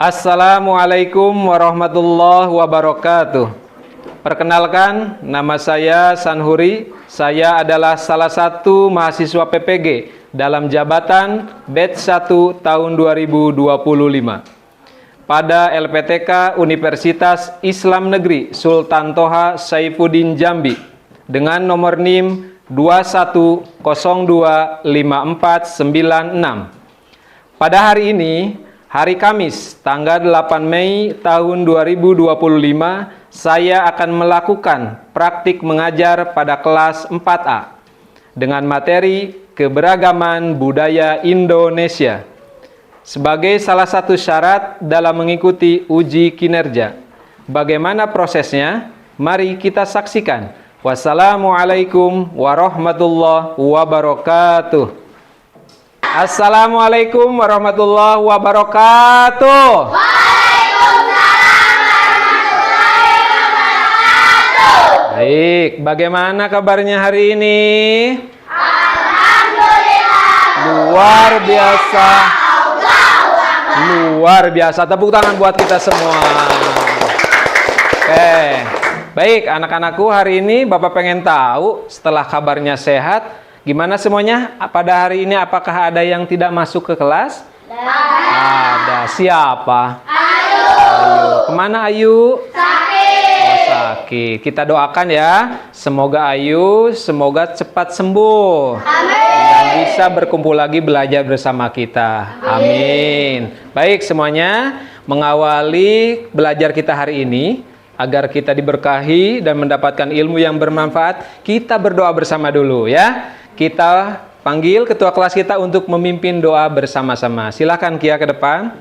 Assalamualaikum warahmatullahi wabarakatuh. Perkenalkan, nama saya Sanhuri. Saya adalah salah satu mahasiswa PPG dalam jabatan Batch 1 tahun 2025 pada LPTK Universitas Islam Negeri Sultan Toha Saifuddin Jambi dengan nomor NIM 21025496. Pada hari ini, hari Kamis, tanggal 8 Mei tahun 2025, saya akan melakukan praktik mengajar pada kelas 4A dengan materi keberagaman budaya Indonesia sebagai salah satu syarat dalam mengikuti uji kinerja. Bagaimana prosesnya? Mari kita saksikan. Wassalamualaikum warahmatullahi wabarakatuh. Assalamualaikum warahmatullahi wabarakatuh. Waalaikumsalam warahmatullahi wabarakatuh. Baik, bagaimana kabarnya hari ini? Alhamdulillah. Luar biasa. Luar biasa. Tepuk tangan buat kita semua. Oke. Baik, anak-anakku, hari ini Bapak pengen tahu setelah kabarnya sehat, gimana semuanya pada hari ini? Apakah ada yang tidak masuk ke kelas? Ada. Siapa? Ayu. Kemana Ayu? Sakit. Oh, sakit. Kita doakan ya. Semoga Ayu cepat sembuh. Amin. Dan bisa berkumpul lagi belajar bersama kita. Amin. Baik semuanya, mengawali belajar kita hari ini, agar kita diberkahi dan mendapatkan ilmu yang bermanfaat, kita berdoa bersama dulu ya. Kita panggil ketua kelas kita untuk memimpin doa bersama-sama. Silakan Kia ke depan.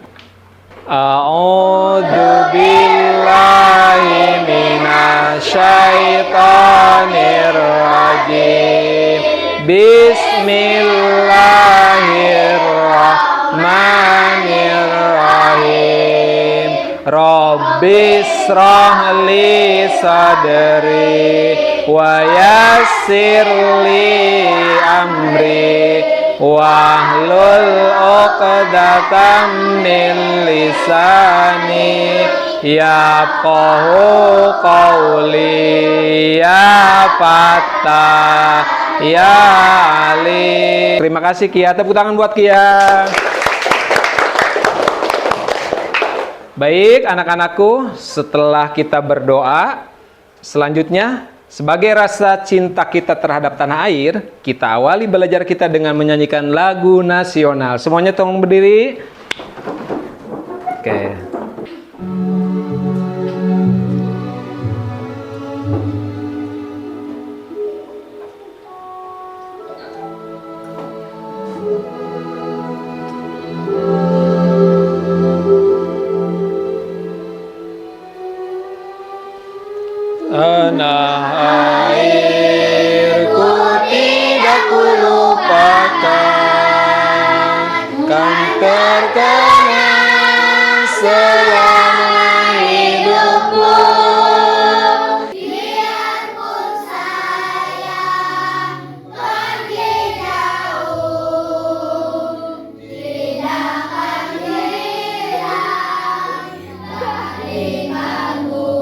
A'udzubillahi minasyaitonirrajim. Bismillahirrahmanirrahim. Rabbis shrahli sadri wa yassirli amri wahlul 'uqdatam min lisani yafqahu qawli ya Fattah ya Ali. Terima kasih Kia, tepuk tangan buat Kia. Baik anak-anakku, setelah kita berdoa, selanjutnya sebagai rasa cinta kita terhadap tanah air, kita awali belajar kita dengan menyanyikan lagu nasional. Semuanya tolong berdiri. Oke. Tanah airku tidak kulupakan, kan terkenang selama hidupku. Biarpun saya pergi jauh, tidak akan hilang dari kalbu.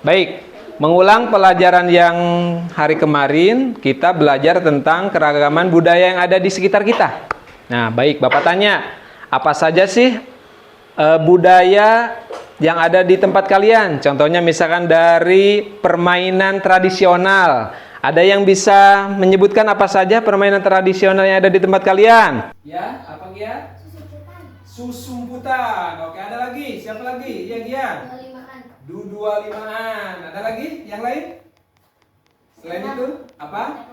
Baik, mengulang pelajaran yang hari kemarin, kita belajar tentang keragaman budaya yang ada di sekitar kita. Nah, baik, Bapak tanya, apa saja sih budaya yang ada di tempat kalian? Contohnya misalkan dari permainan tradisional. Ada yang bisa menyebutkan apa saja permainan tradisional yang ada di tempat kalian? Ya, apa Gia? Susumputan. Oke, ada lagi? Siapa lagi? Iya, Gia. Dua limaan. Ada lagi? Yang lain? Selain itu, apa?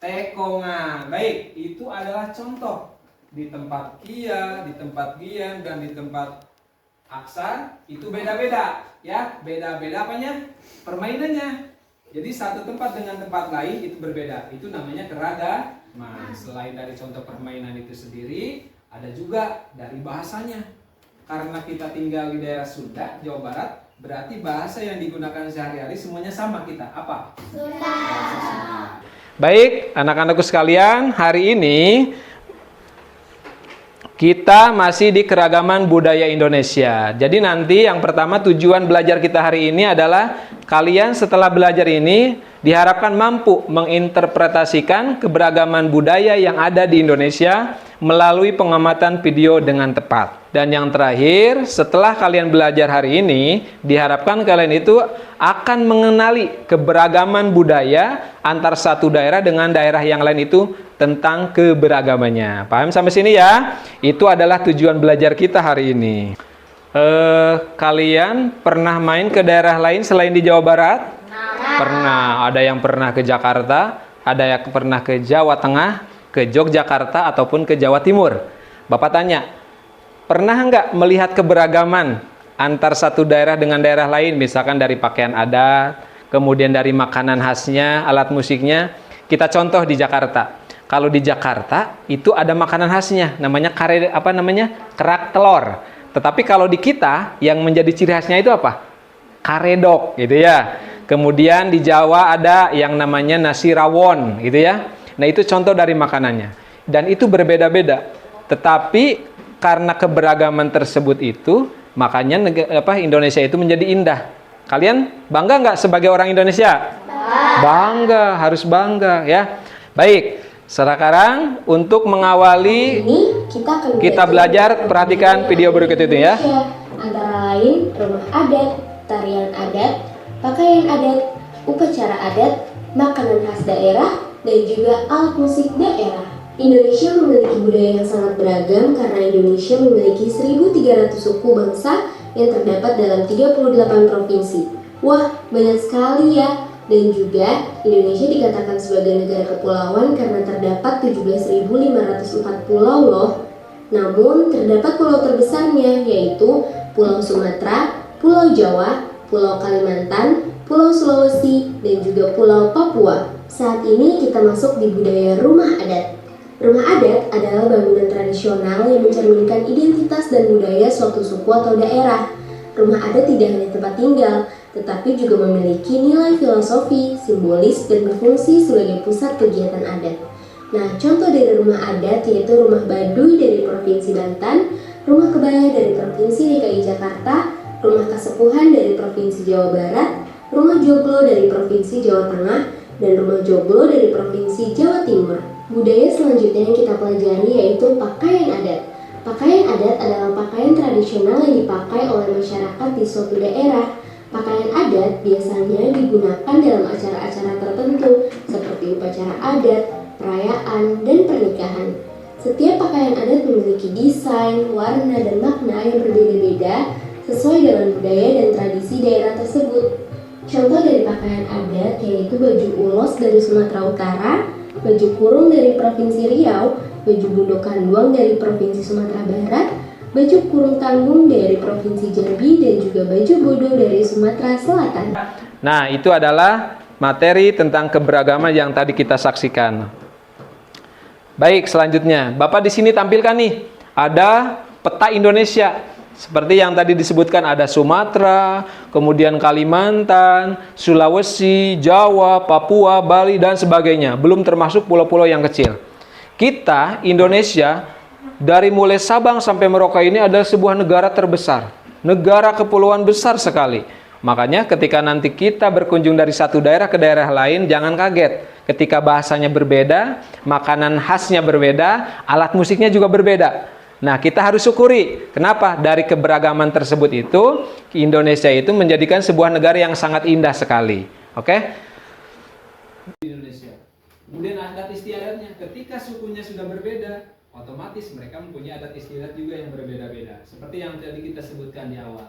Tekongan. Baik, itu adalah contoh. Di tempat Kia, di tempat Gian, dan di tempat Aksan, itu beda-beda. Ya, beda-beda apanya? Permainannya. Jadi satu tempat dengan tempat lain itu berbeda. Itu namanya keragaman. Selain dari contoh permainan itu sendiri, ada juga dari bahasanya. Karena kita tinggal di daerah Sunda, Jawa Barat, berarti bahasa yang digunakan sehari-hari semuanya sama kita. Apa? Sunda. Baik, anak-anakku sekalian, hari ini kita masih di keragaman budaya Indonesia. Jadi nanti yang pertama tujuan belajar kita hari ini adalah kalian setelah belajar ini diharapkan mampu menginterpretasikan keberagaman budaya yang ada di Indonesia melalui pengamatan video dengan tepat. Dan yang terakhir, setelah kalian belajar hari ini, diharapkan kalian itu akan mengenali keberagaman budaya antar satu daerah dengan daerah yang lain itu tentang keberagamannya. Paham sampai sini ya? Itu adalah tujuan belajar kita hari ini. Kalian pernah main ke daerah lain selain di Jawa Barat? Pernah. Ada yang pernah ke Jakarta, ada yang pernah ke Jawa Tengah, ke Yogyakarta, ataupun ke Jawa Timur. Bapak tanya, pernah nggak melihat keberagaman antar satu daerah dengan daerah lain? Misalkan dari pakaian adat, kemudian dari makanan khasnya, alat musiknya. Kita contoh di Jakarta. Kalau di Jakarta itu ada makanan khasnya, namanya kerak telur. Tetapi kalau di kita yang menjadi ciri khasnya itu apa? Karedok, gitu ya. Kemudian di Jawa ada yang namanya nasi rawon, gitu ya. Nah itu contoh dari makanannya. Dan itu berbeda-beda. Tetapi karena keberagaman tersebut itu, makanya Indonesia itu menjadi indah. Kalian bangga nggak sebagai orang Indonesia? Bangga, harus bangga ya. Baik. Sekarang untuk mengawali Ini kita belajar, perhatikan video berikut itu ya. Antara lain rumah adat, tarian adat, pakaian adat, upacara adat, makanan khas daerah, dan juga alat musik daerah. Indonesia memiliki budaya yang sangat beragam karena Indonesia memiliki 1.300 suku bangsa yang terdapat dalam 38 provinsi. Wah, banyak sekali ya. Dan juga Indonesia dikatakan sebagai negara kepulauan karena terdapat 17.504 pulau loh. Namun terdapat pulau terbesarnya yaitu Pulau Sumatera, Pulau Jawa, Pulau Kalimantan, Pulau Sulawesi, dan juga Pulau Papua. Saat ini kita masuk di budaya rumah adat. Rumah adat adalah bangunan tradisional yang mencerminkan identitas dan budaya suatu suku atau daerah. Rumah adat tidak hanya tempat tinggal, tetapi juga memiliki nilai filosofi, simbolis, dan berfungsi sebagai pusat kegiatan adat. Nah, contoh dari rumah adat yaitu rumah Baduy dari Provinsi Banten, rumah kebaya dari Provinsi DKI Jakarta, rumah kasepuhan dari Provinsi Jawa Barat, rumah joglo dari Provinsi Jawa Tengah, dan rumah joglo dari Provinsi Jawa Timur. Budaya selanjutnya yang kita pelajari yaitu pakaian adat. Pakaian adat adalah pakaian tradisional yang dipakai oleh masyarakat di suatu daerah. Pakaian adat biasanya digunakan dalam acara-acara tertentu seperti upacara adat, perayaan, dan pernikahan. Setiap pakaian adat memiliki desain, warna, dan makna yang berbeda-beda sesuai dengan budaya dan tradisi daerah tersebut. Contoh dari pakaian adat yaitu baju ulos dari Sumatera Utara, baju kurung dari Provinsi Riau, baju bundo kanduang dari Provinsi Sumatera Barat, baju kurung tanggung dari Provinsi Jambi, dan juga baju bodo dari Sumatera Selatan. Nah, itu adalah materi tentang keberagaman yang tadi kita saksikan. Baik, selanjutnya, Bapak di sini tampilkan nih, ada peta Indonesia. Seperti yang tadi disebutkan, ada Sumatera, kemudian Kalimantan, Sulawesi, Jawa, Papua, Bali, dan sebagainya. Belum termasuk pulau-pulau yang kecil. Kita, Indonesia, dari mulai Sabang sampai Merauke ini adalah sebuah negara terbesar. Negara kepulauan besar sekali. Makanya ketika nanti kita berkunjung dari satu daerah ke daerah lain, jangan kaget. Ketika bahasanya berbeda, makanan khasnya berbeda, alat musiknya juga berbeda. Nah, kita harus syukuri. Kenapa? Dari keberagaman tersebut itu, Indonesia itu menjadikan sebuah negara yang sangat indah sekali. Oke? Indonesia. Kemudian adat istiadatnya. Ketika sukunya sudah berbeda, otomatis mereka mempunyai adat istiadat juga yang berbeda-beda. Seperti yang tadi kita sebutkan di awal.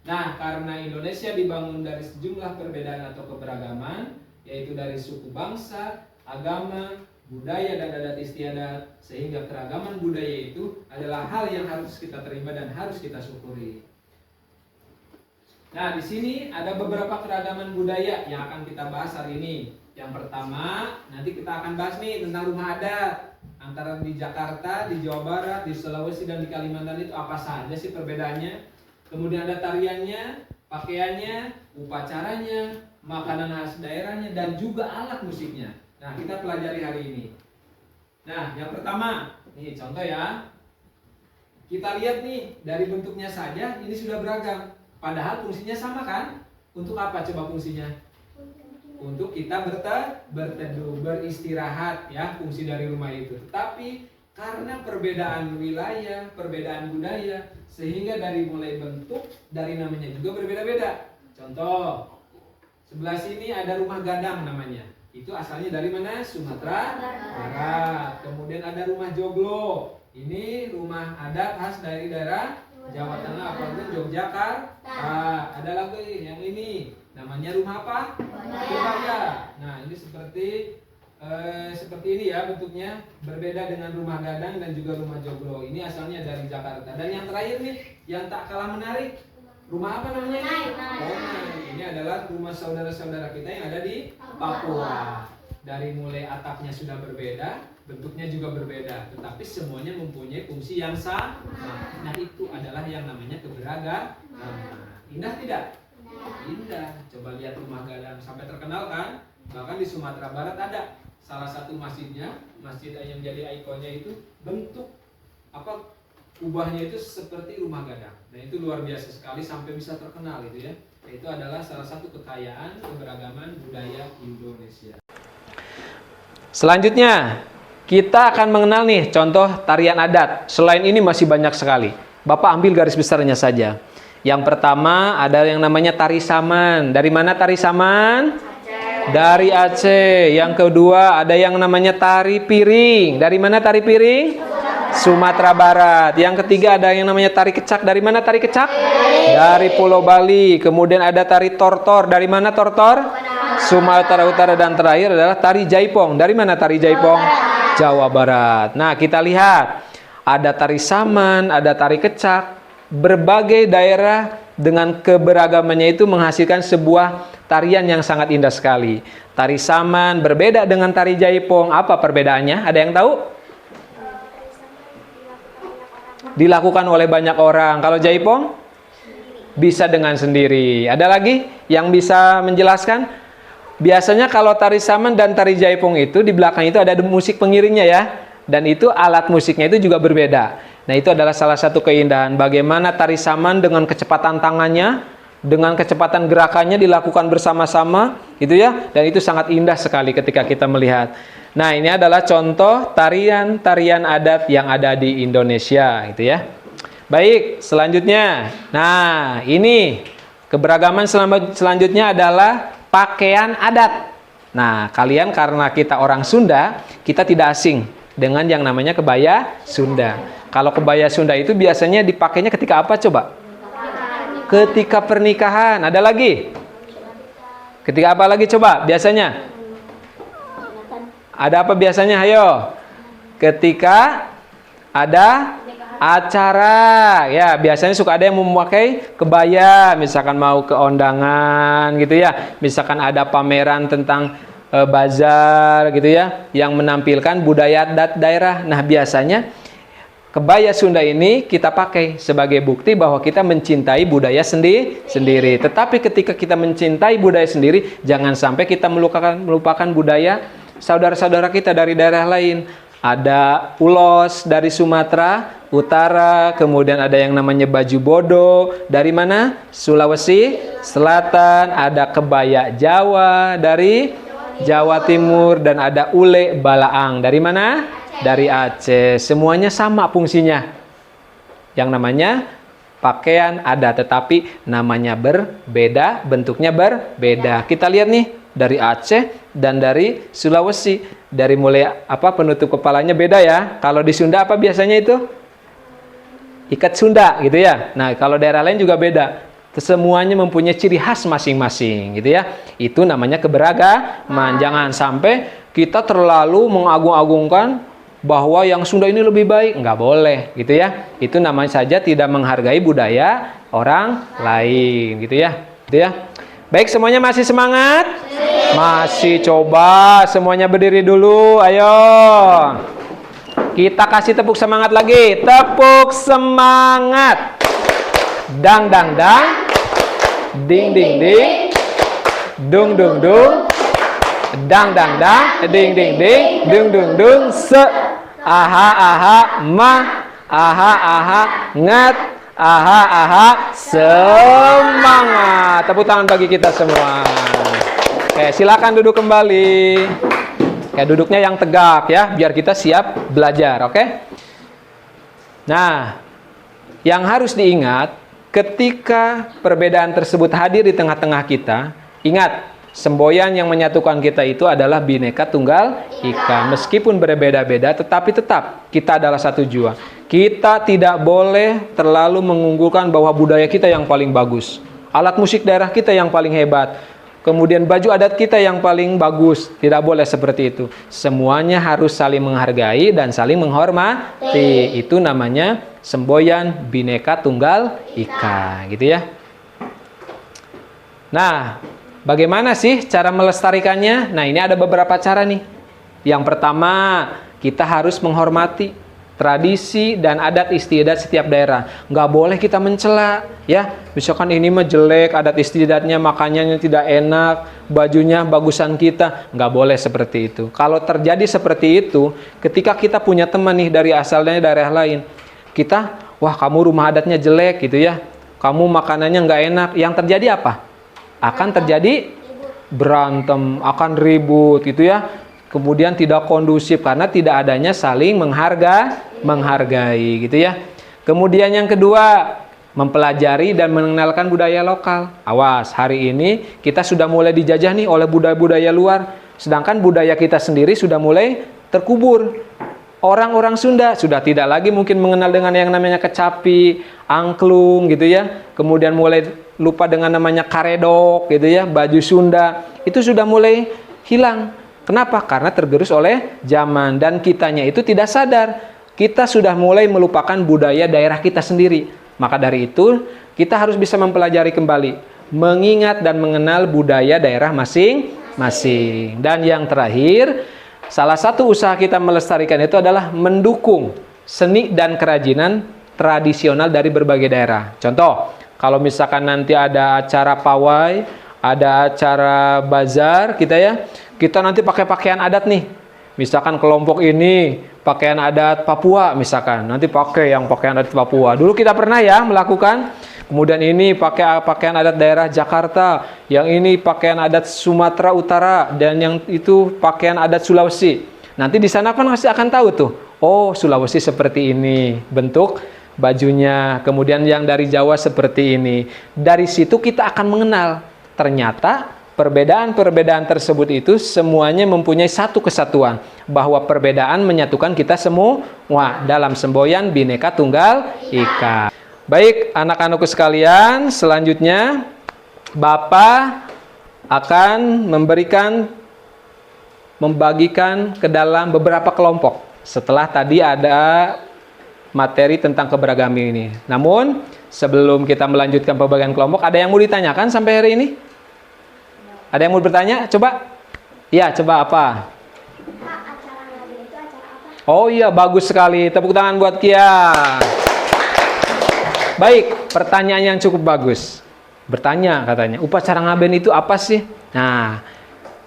Nah, karena Indonesia dibangun dari sejumlah perbedaan atau keberagaman, yaitu dari suku bangsa, agama, budaya, dan adat istiadat, sehingga keragaman budaya itu adalah hal yang harus kita terima dan harus kita syukuri. Nah, di sini ada beberapa keragaman budaya yang akan kita bahas hari ini. Yang pertama, nanti kita akan bahas nih tentang rumah adat. antara di Jakarta, di Jawa Barat, di Sulawesi, dan di Kalimantan itu apa saja sih perbedaannya? Kemudian ada tariannya, pakaiannya, upacaranya, makanan khas daerahnya, dan juga alat musiknya. Nah, kita pelajari hari ini. Nah, yang pertama, nih contoh ya. Kita lihat nih, dari bentuknya saja ini sudah beragam. Padahal fungsinya sama kan? Untuk apa coba fungsinya? Untuk kita berteduh, beristirahat ya, fungsi dari rumah itu. Tetapi karena perbedaan wilayah, perbedaan budaya, sehingga dari mulai bentuk, dari namanya juga berbeda-beda. Contoh, sebelah sini ada rumah gadang namanya. Itu asalnya dari mana? Sumatera Barat. Kemudian ada rumah joglo. Ini rumah adat khas dari daerah Jawa Tengah, apalagi Yogyakarta. Ada lagi yang ini. Namanya rumah apa? Kebaya. Nah, ini seperti ini ya bentuknya, berbeda dengan rumah gadang dan juga rumah joglo. Ini asalnya dari Jakarta. Dan yang terakhir nih, yang tak kalah menarik, rumah apa namanya? Bonai. Ini adalah rumah saudara-saudara kita yang ada di Papua. Dari mulai atapnya sudah berbeda, bentuknya juga berbeda, tetapi semuanya mempunyai fungsi yang sama. Nah, itu adalah yang namanya keberagaman. Indah tidak? Indah. Coba lihat rumah gadang, sampai terkenal kan? Bahkan di Sumatera Barat ada salah satu masjidnya, masjid yang jadi ikonnya itu bentuk apa, kubahnya itu seperti rumah gadang. Dan itu luar biasa sekali sampai bisa terkenal itu ya. Itu adalah salah satu kekayaan keberagaman budaya Indonesia. Selanjutnya kita akan mengenal nih contoh tarian adat. Selain ini masih banyak sekali. Bapak ambil garis besarnya saja. Yang pertama ada yang namanya tari saman. Dari mana tari saman? Aceh. Dari Aceh. Yang kedua ada yang namanya tari piring. Dari mana tari piring? Sumatera Barat. Yang ketiga ada yang namanya tari kecak. Dari mana tari kecak? Dari Pulau Bali. Kemudian ada tari tortor. Dari mana tortor? Sumatera Utara. Dan terakhir adalah tari jaipong. Dari mana tari jaipong? Jawa Barat. Nah, kita lihat ada tari saman, ada tari kecak. Berbagai daerah dengan keberagamannya itu menghasilkan sebuah tarian yang sangat indah sekali. Tari saman berbeda dengan tari jaipong. Apa perbedaannya? Ada yang tahu? Dilakukan oleh banyak orang. Kalau jaipong bisa dengan sendiri. Ada lagi yang bisa menjelaskan? Biasanya kalau tari saman dan tari jaipong itu di belakang itu ada musik pengiringnya ya. Dan itu alat musiknya itu juga berbeda. Nah, itu adalah salah satu keindahan. Bagaimana tari saman dengan kecepatan tangannya, dengan kecepatan gerakannya dilakukan bersama-sama, gitu ya. Dan itu sangat indah sekali ketika kita melihat. Nah, ini adalah contoh tarian-tarian adat yang ada di Indonesia, gitu ya. Baik, selanjutnya. Nah, ini keberagaman selanjutnya adalah pakaian adat. Nah, kalian karena kita orang Sunda, kita tidak asing dengan yang namanya kebaya Sunda. Kalau kebaya Sunda itu biasanya dipakainya ketika apa coba? Ketika pernikahan. Ada lagi? Ketika apa lagi coba biasanya? Ada apa biasanya? Ayo. Ketika ada acara, ya biasanya suka ada yang memakai kebaya, misalkan mau ke undangan gitu ya, misalkan ada pameran tentang bazar gitu ya, yang menampilkan budaya adat daerah. Nah, biasanya kebaya Sunda ini kita pakai sebagai bukti bahwa kita mencintai budaya sendiri. Tetapi ketika kita mencintai budaya sendiri, jangan sampai kita melupakan budaya saudara-saudara kita dari daerah lain. Ada ulos dari Sumatera Utara, kemudian ada yang namanya baju bodo dari mana? Sulawesi Selatan, ada kebaya Jawa dari Jawa Timur, dan ada ule balaang dari mana? Dari Aceh. Semuanya sama fungsinya. Yang namanya pakaian ada, tetapi namanya berbeda, bentuknya berbeda. Kita lihat nih dari Aceh dan dari Sulawesi. Dari mulai apa penutup kepalanya beda ya. Kalau di Sunda apa biasanya itu? Ikat Sunda gitu ya. Nah, kalau daerah lain juga beda. Semuanya mempunyai ciri khas masing-masing gitu ya. Itu namanya keberagaman. Jangan sampai kita terlalu mengagung-agungkan bahwa yang Sunda ini lebih baik. Nggak boleh gitu ya. Itu namanya saja tidak menghargai budaya orang lain gitu ya. Gitu ya. Baik, semuanya masih semangat? Masih. Coba semuanya berdiri dulu, ayo. Kita kasih tepuk semangat lagi. Tepuk semangat. Dang dang dang. Ding ding ding. Dung dung dung. Dang dang dang. Ding ding ding. Dung dung dung. Se. Aha aha ma. Aha aha ngat. Aha aha semangat. Tepuk tangan bagi kita semua. Oke, silakan duduk kembali. Kayak duduknya yang tegak ya, biar kita siap belajar, oke? Nah, yang harus diingat, ketika perbedaan tersebut hadir di tengah-tengah kita, ingat, semboyan yang menyatukan kita itu adalah Bhinneka Tunggal Ika. Meskipun berbeda-beda, tetapi tetap kita adalah satu jua. Kita tidak boleh terlalu mengunggulkan bahwa budaya kita yang paling bagus, alat musik daerah kita yang paling hebat, kemudian baju adat kita yang paling bagus. Tidak boleh seperti itu. Semuanya harus saling menghargai dan saling menghormati. Itu namanya semboyan Bhinneka Tunggal Ika, gitu ya. Nah, bagaimana sih cara melestarikannya? Nah, ini ada beberapa cara nih. Yang pertama, kita harus menghormati tradisi dan adat istiadat setiap daerah. Nggak boleh kita mencela, ya. Misalkan ini mah jelek, adat istiadatnya makanannya tidak enak, bajunya bagusan kita. Nggak boleh seperti itu. Kalau terjadi seperti itu, ketika kita punya teman nih dari asalnya daerah lain, kita, wah kamu rumah adatnya jelek gitu ya, kamu makanannya nggak enak. Yang terjadi apa? Akan terjadi berantem, akan ribut gitu ya. Kemudian tidak kondusif karena tidak adanya saling menghargai gitu ya. Kemudian yang kedua, mempelajari dan mengenalkan budaya lokal. Awas, hari ini kita sudah mulai dijajah nih oleh budaya-budaya luar, sedangkan budaya kita sendiri sudah mulai terkubur. Orang-orang Sunda sudah tidak lagi mungkin mengenal dengan yang namanya kecapi, angklung gitu ya. Kemudian mulai lupa dengan namanya karedok gitu ya, baju Sunda. Itu sudah mulai hilang. Kenapa? Karena tergerus oleh zaman dan kitanya itu tidak sadar. Kita sudah mulai melupakan budaya daerah kita sendiri. Maka dari itu, kita harus bisa mempelajari kembali, mengingat dan mengenal budaya daerah masing-masing. Dan yang terakhir, salah satu usaha kita melestarikan itu adalah mendukung seni dan kerajinan tradisional dari berbagai daerah. Contoh, kalau misalkan nanti ada acara pawai, ada acara bazar kita nanti pakai pakaian adat nih. Misalkan kelompok ini pakaian adat Papua misalkan, nanti pakai yang pakaian adat Papua. Dulu kita pernah ya melakukan. Kemudian ini pakai pakaian adat daerah Jakarta, yang ini pakaian adat Sumatera Utara, dan yang itu pakaian adat Sulawesi. Nanti di sana kan masih akan tahu tuh, oh Sulawesi seperti ini bentuk bajunya, kemudian yang dari Jawa seperti ini. Dari situ kita akan mengenal, ternyata perbedaan-perbedaan tersebut itu semuanya mempunyai satu kesatuan, bahwa perbedaan menyatukan kita semua dalam semboyan Bhinneka Tunggal Ika. Baik, anak-anakku sekalian, selanjutnya Bapak akan membagikan ke dalam beberapa kelompok. Setelah tadi ada materi tentang keberagaman ini. Namun, sebelum kita melanjutkan pembagian kelompok, ada yang mau ditanyakan sampai hari ini? Ada yang mau bertanya? Coba. Ya, coba apa? Kak, acara ngaben itu acara apa? Oh iya, bagus sekali. Tepuk tangan buat Kia. Baik, pertanyaan yang cukup bagus. Bertanya katanya, upacara ngaben itu apa sih? Nah,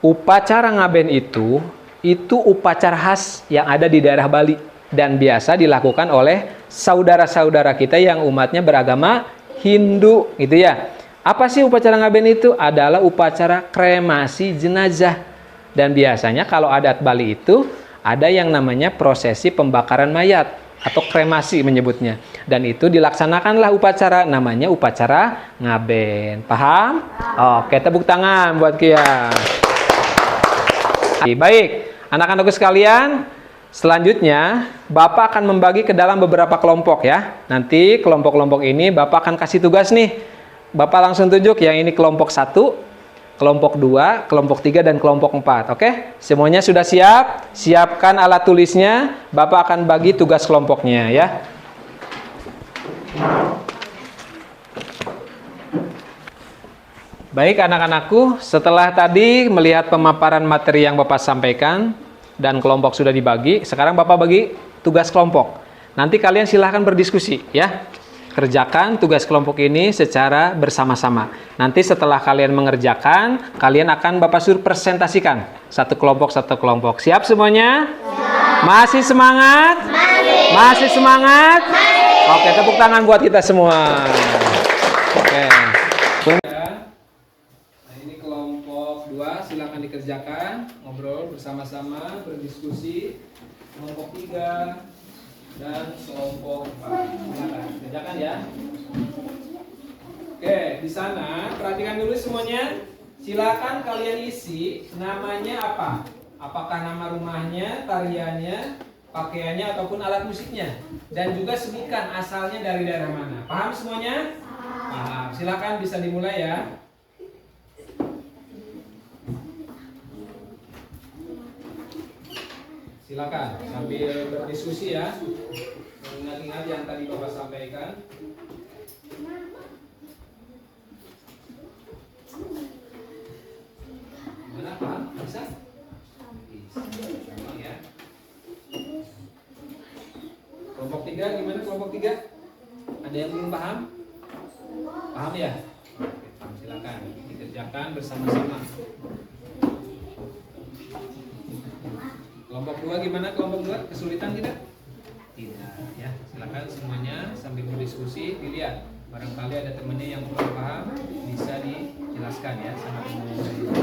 upacara ngaben itu upacara khas yang ada di daerah Bali dan biasa dilakukan oleh saudara-saudara kita yang umatnya beragama Hindu, gitu ya. Apa sih upacara ngaben itu? Adalah upacara kremasi jenazah. Dan biasanya kalau adat Bali itu ada yang namanya prosesi pembakaran mayat atau kremasi menyebutnya. Dan itu dilaksanakanlah upacara, namanya upacara ngaben. Paham? Oke, tepuk tangan buat Kia. Baik, anak-anakku sekalian, selanjutnya Bapak akan membagi ke dalam beberapa kelompok ya. Nanti kelompok-kelompok ini Bapak akan kasih tugas nih. Bapak langsung tunjuk yang ini kelompok 1, kelompok 2, kelompok 3, dan kelompok 4. Oke? Semuanya sudah siap? Siapkan alat tulisnya. Bapak akan bagi tugas kelompoknya ya. Baik anak-anakku, setelah tadi melihat pemaparan materi yang Bapak sampaikan dan kelompok sudah dibagi, sekarang Bapak bagi tugas kelompok. Nanti kalian silahkan berdiskusi ya. Kerjakan tugas kelompok ini secara bersama-sama. Nanti setelah kalian mengerjakan, kalian akan Bapak suruh presentasikan satu kelompok. Siap semuanya? Masih semangat? Masih semangat? Oke, tepuk tangan buat kita semua. Oke. Nah, ini kelompok 2, silakan dikerjakan, ngobrol bersama-sama, berdiskusi. Kelompok 3 dan kelompok 4. Silakan kerjakan ya. Oke, di sana perhatikan dulu semuanya. Silakan kalian isi namanya apa? Apakah nama rumahnya, tariannya, pakaiannya ataupun alat musiknya, dan juga sebutkan asalnya dari daerah mana. Paham semuanya? Paham. Silakan bisa dimulai ya. Silakan sambil berdiskusi ya. Ingat-ingat yang tadi Bapak sampaikan. Gimana Pak? Bisa? Gampang ya. Kelompok 3 gimana kelompok 3? Ada yang belum paham? Paham ya? Oke, paham. Silakan dikerjakan bersama-sama. Kelompok 2 gimana kelompok 2? Kesulitan tidak? Tidak ya. Silakan semuanya sambil berdiskusi dilihat. Barangkali ada temennya yang kurang paham, bisa dijelaskan ya sama teman-teman.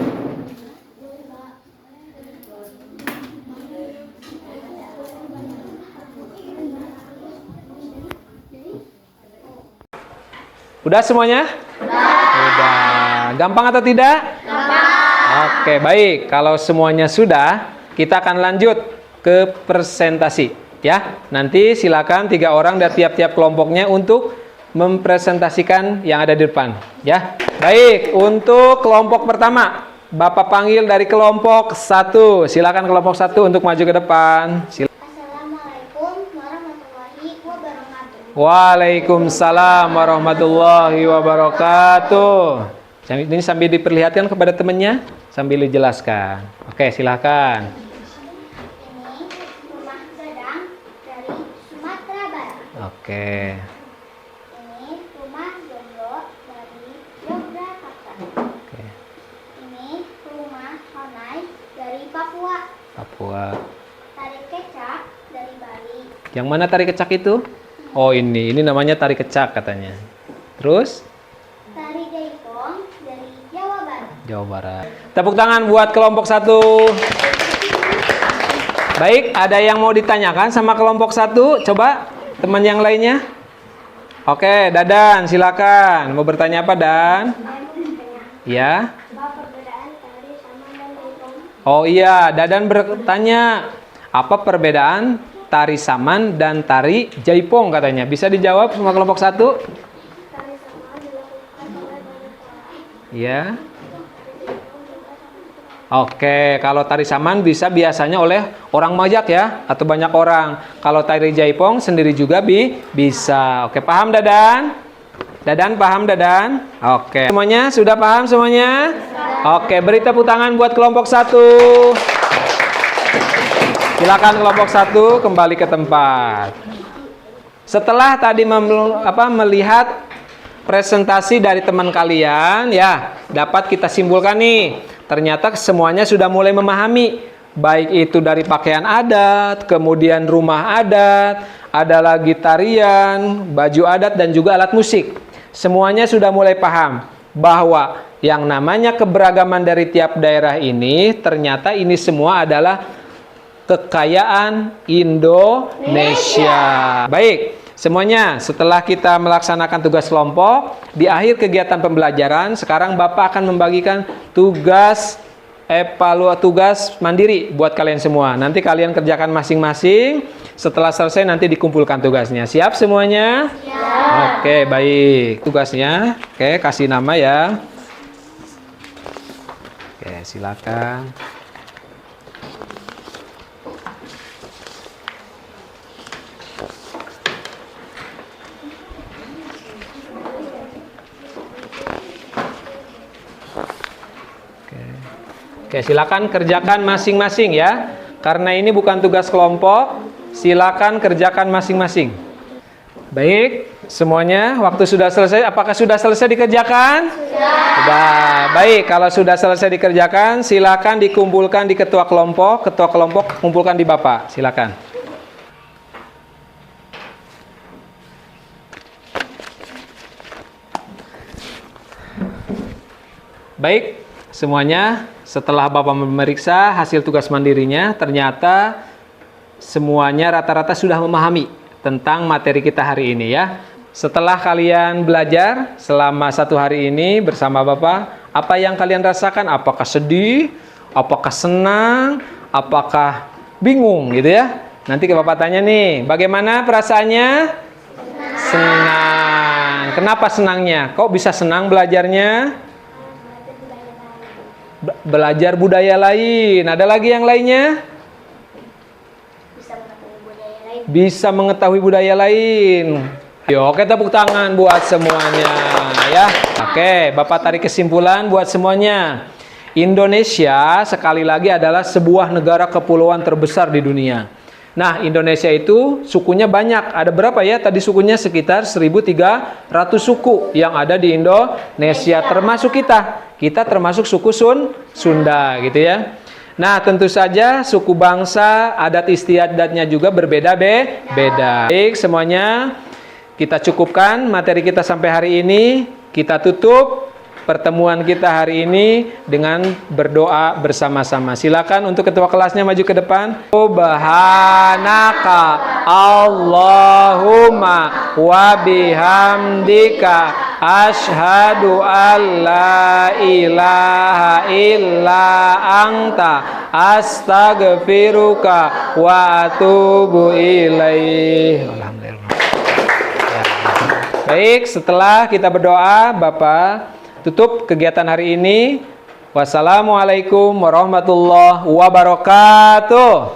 Udah semuanya? Udah. Gampang atau tidak? Gampang. Oke, baik. Kalau semuanya sudah, kita akan lanjut ke presentasi ya. Nanti silakan 3 orang dari tiap-tiap kelompoknya untuk mempresentasikan yang ada di depan ya. Baik, untuk kelompok pertama Bapak panggil dari kelompok 1. Silakan kelompok 1 untuk maju ke depan. Assalamualaikum warahmatullahi wabarakatuh. Waalaikumsalam warahmatullahi wabarakatuh. Ini sambil diperlihatkan kepada temannya, sambil dijelaskan. Oke, silakan. Ini rumah Gadang dari Sumatera Barat. Oke. Ini rumah Jondo dari Yogyakarta. Oke. Ini rumah Honai dari Papua. Papua. Tari kecak dari Bali. Yang mana tari kecak itu? Oh, ini namanya tari kecak katanya. Terus? Tari jaipong dari Jawa Barat. Jawa Barat. Tepuk tangan buat kelompok 1. Baik, ada yang mau ditanyakan sama kelompok 1? Coba teman yang lainnya. Oke, Dadan, silakan. Mau bertanya apa, Dan? Saya mau bertanya, Ya. apa perbedaan tari saman dan jaipong? Oh iya, Dadan bertanya, apa perbedaan tari saman dan tari jaipong katanya. Bisa dijawab sama kelompok 1? Tari saman dilakukan oleh banyak orang. Ya. Oke, kalau tari saman bisa biasanya oleh orang banyak ya, atau banyak orang. Kalau tari jaipong sendiri juga bisa. Oke, paham Dadan? Dadan paham Dadan? Oke. Semuanya sudah paham semuanya? Oke, beri tepuk tangan buat kelompok 1. Silakan kelompok 1 kembali ke tempat. Setelah tadi melihat presentasi dari teman kalian ya, dapat kita simpulkan nih. Ternyata semuanya sudah mulai memahami, baik itu dari pakaian adat, kemudian rumah adat, ada lagi tarian, baju adat, dan juga alat musik. Semuanya sudah mulai paham bahwa yang namanya keberagaman dari tiap daerah ini, ternyata ini semua adalah kekayaan Indonesia. Baik. Semuanya, setelah kita melaksanakan tugas kelompok, di akhir kegiatan pembelajaran, sekarang Bapak akan membagikan tugas mandiri buat kalian semua. Nanti kalian kerjakan masing-masing, setelah selesai nanti dikumpulkan tugasnya. Siap semuanya? Siap. Oke, baik. Tugasnya, oke, kasih nama ya. Oke, silakan. Oke, silakan kerjakan masing-masing ya. Karena ini bukan tugas kelompok, Silakan kerjakan masing-masing. Baik, semuanya waktu sudah selesai. Apakah sudah selesai dikerjakan? Sudah. Baik, kalau sudah selesai dikerjakan, silakan dikumpulkan di ketua kelompok. Ketua kelompok kumpulkan di Bapak. Silakan. Baik, semuanya setelah Bapak memeriksa hasil tugas mandirinya, ternyata semuanya rata-rata sudah memahami tentang materi kita hari ini ya. Setelah kalian belajar selama 1 hari ini bersama Bapak, apa yang kalian rasakan? Apakah sedih? Apakah senang? Apakah bingung gitu ya? Nanti ke Bapak tanya nih, bagaimana perasaannya? Senang. Kenapa senangnya? Kok bisa senang belajarnya? Belajar budaya lain. Ada lagi yang lainnya? Bisa mengetahui budaya lain. Yuk, oke, tepuk tangan buat semuanya ya. Oke, Bapak tarik kesimpulan buat semuanya. Indonesia sekali lagi adalah sebuah negara kepulauan terbesar di dunia. Nah, Indonesia itu sukunya banyak. Ada berapa ya? Tadi sukunya sekitar 1.300 suku yang ada di Indonesia, termasuk kita. Kita termasuk suku Sunda gitu ya. Nah, tentu saja suku bangsa, adat istiadatnya juga berbeda-beda. Baik, semuanya kita cukupkan materi kita sampai hari ini. Kita tutup pertemuan kita hari ini dengan berdoa bersama-sama. Silakan untuk ketua kelasnya maju ke depan. Subhanaka Allahumma wa bihamdika asyhadu an la ilaha illa anta astaghfiruka wa atubu ilaih. Alhamdulillah. Baik, setelah kita berdoa, Bapak tutup kegiatan hari ini. Wassalamualaikum warahmatullahi wabarakatuh.